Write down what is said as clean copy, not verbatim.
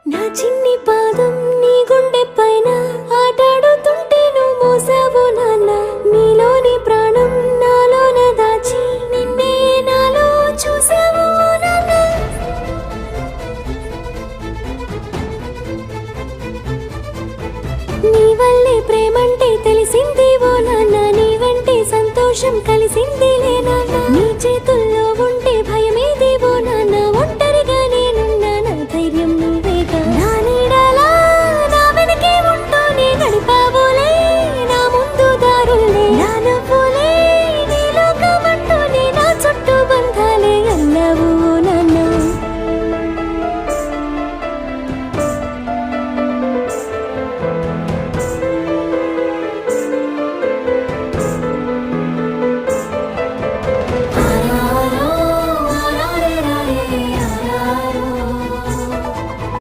నా చిన్ని పాదం నీ గుండె పైన ఆటాడుతుంటే నువ్వు మోసావు నాన్న నీలోని ప్రాణం నాలోన దాచి నిన్నే నాలో చూసావు నాన్న నీ వల్లే ప్రేమంటే తెలిసింది ఓ నాన్న నీ వెంటే సంతోషం కలిసిందిలే నాన్న నీ చేతుల్లో ఉంటే భయం